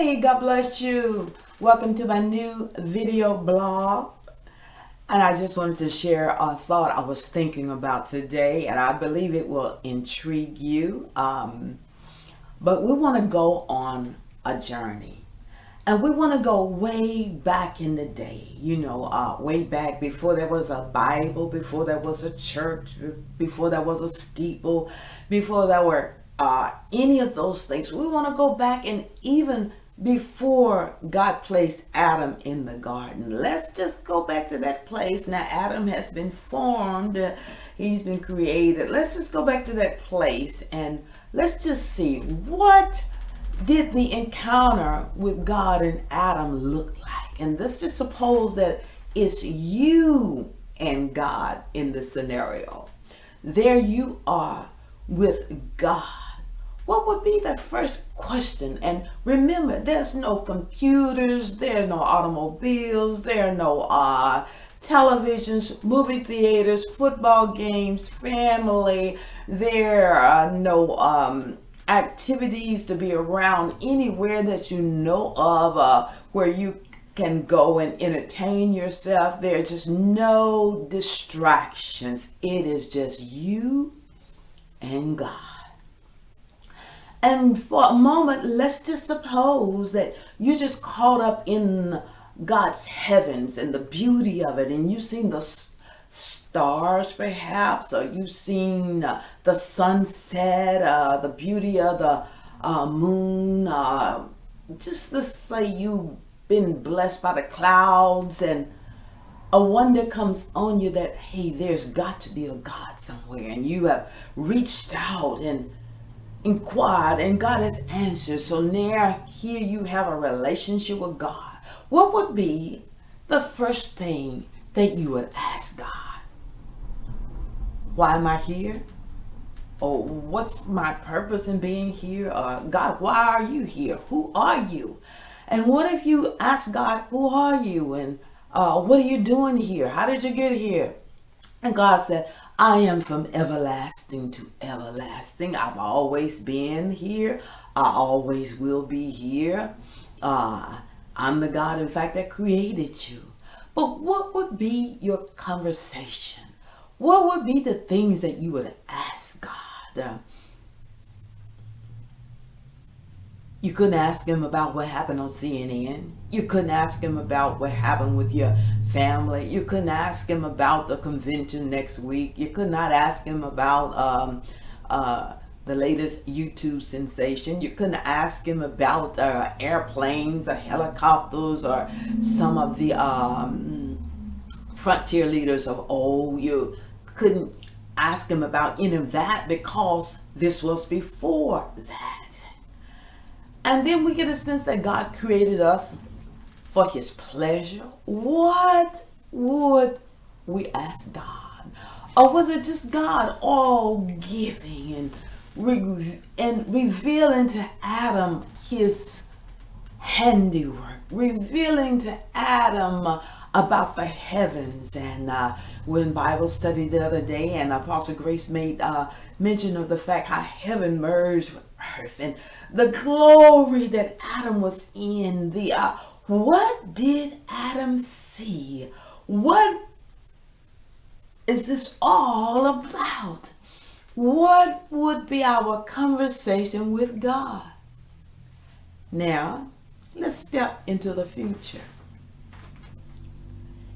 Hey, God bless you. Welcome to my new video blog. And I just wanted to share a thought I was thinking about today, and I believe it will intrigue you. But we want to go on a journey. And we want to go way back in the day, way back before there was a Bible, before there was a church, before there was a steeple, before there were any of those things. We want to go back and even before God placed Adam in the garden. Let's just go back to that place. Now, Adam has been formed, he's been created. Let's just go back to that place and let's just see what did the encounter with God and Adam look like? And let's just suppose that it's you and God in the scenario. There you are with God. What would be the first question? And remember, there's no computers, there are no automobiles, there are no televisions, movie theaters, football games, family. There are no activities to be around anywhere that you know of where you can go and entertain yourself. There's just no distractions. It is just you and God. And for a moment, let's just suppose that you just caught up in God's heavens and the beauty of it, and you've seen the stars perhaps, or you've seen the sunset, the beauty of the moon, just to say you've been blessed by the clouds, and a wonder comes on you that, hey, there's got to be a God somewhere, and you have reached out and inquired, and God has answered. So now here you have a relationship with God. What would be the first thing that you would ask God? Why am I here? Or what's my purpose in being here? God, why are you here? Who are you? And what if you ask God, who are you? And what are you doing here? How did you get here? And God said, I am from everlasting to everlasting. I've always been here. I always will be here. I'm the God, in fact, that created you. But what would be your conversation? What would be the things that you would ask God? You couldn't ask him about what happened on CNN. You couldn't ask him about what happened with your family. You couldn't ask him about the convention next week. You could not ask him about the latest YouTube sensation. You couldn't ask him about airplanes or helicopters or some of the frontier leaders of old. You couldn't ask him about any of that because this was before that. And then we get a sense that God created us for his pleasure. What would we ask God? Or was it just God all giving and revealing to Adam his handiwork, revealing to Adam about the heavens? And when Bible study the other day, and Apostle Grace made mention of the fact how heaven merged with earth and the glory that Adam was in, what did Adam see? What is this all about? What would be our conversation with God? Now, let's step into the future.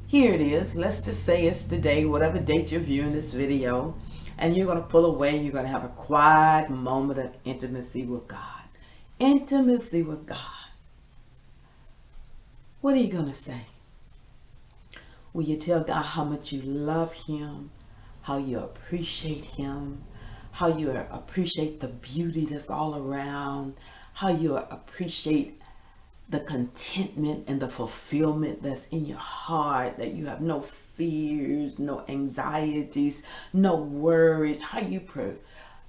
Here it is. Let's just say it's today, whatever date you're viewing this video, and you're going to pull away. You're going to have a quiet moment of intimacy with God. Intimacy with God. What are you going to say? Will you tell God how much you love him, how you appreciate him, how you appreciate the beauty that's all around, how you appreciate the contentment and the fulfillment that's in your heart, that you have no fears, no anxieties, no worries, how you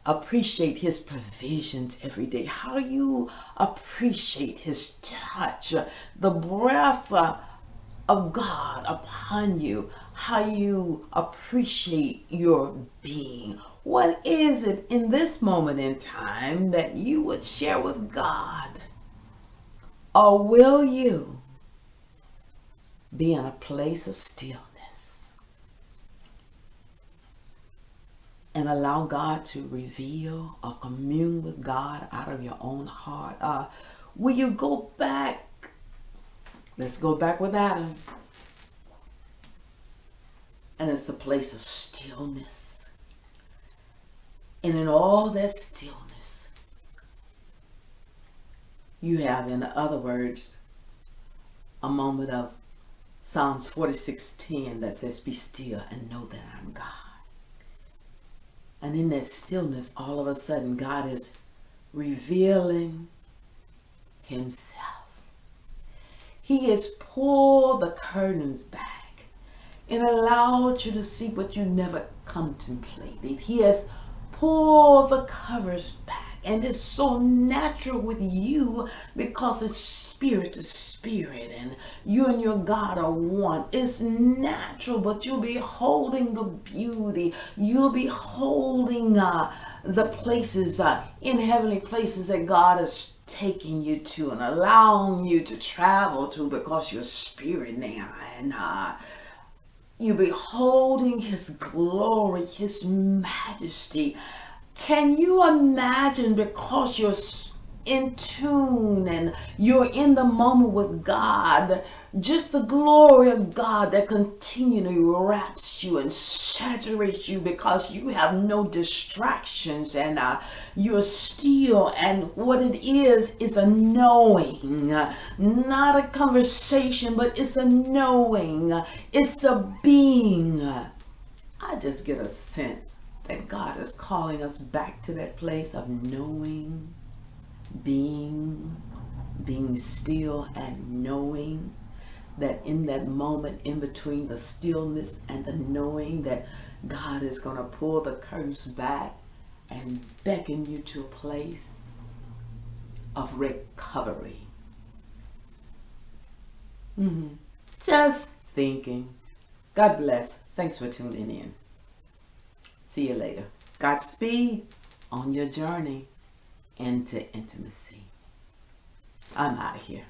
appreciate his provisions every day, how you appreciate his touch, the breath of God upon you, how you appreciate your being. What is it in this moment in time that you would share with God? Or will you be in a place of stillness and allow God to reveal or commune with God out of your own heart? Will you go back? Let's go back with Adam. And it's a place of stillness. And in all that stillness, you have, in other words, a moment of Psalms 46:10 that says, "Be still and know that I'm God." And in that stillness, all of a sudden, God is revealing himself. He has pulled the curtains back and allowed you to see what you never contemplated. He has pulled the covers back. And it's so natural with you because it's spirit to spirit and you and your God are one. It's natural, but you'll be holding the beauty. You'll be holding the places in heavenly places that God is taking you to and allowing you to travel to because you're spirit now. And you'll be holding his glory, his majesty. Can you imagine, because you're in tune and you're in the moment with God, just the glory of God that continually wraps you and saturates you because you have no distractions and you're still, and what it is a knowing, not a conversation, but it's a knowing, it's a being. I just get a sense that God is calling us back to that place of knowing, being still, and knowing that in that moment in between the stillness and the knowing that God is going to pull the curtains back and beckon you to a place of recovery. Just thinking. God bless. Thanks for tuning in. See you later. Godspeed on your journey into intimacy. I'm out of here.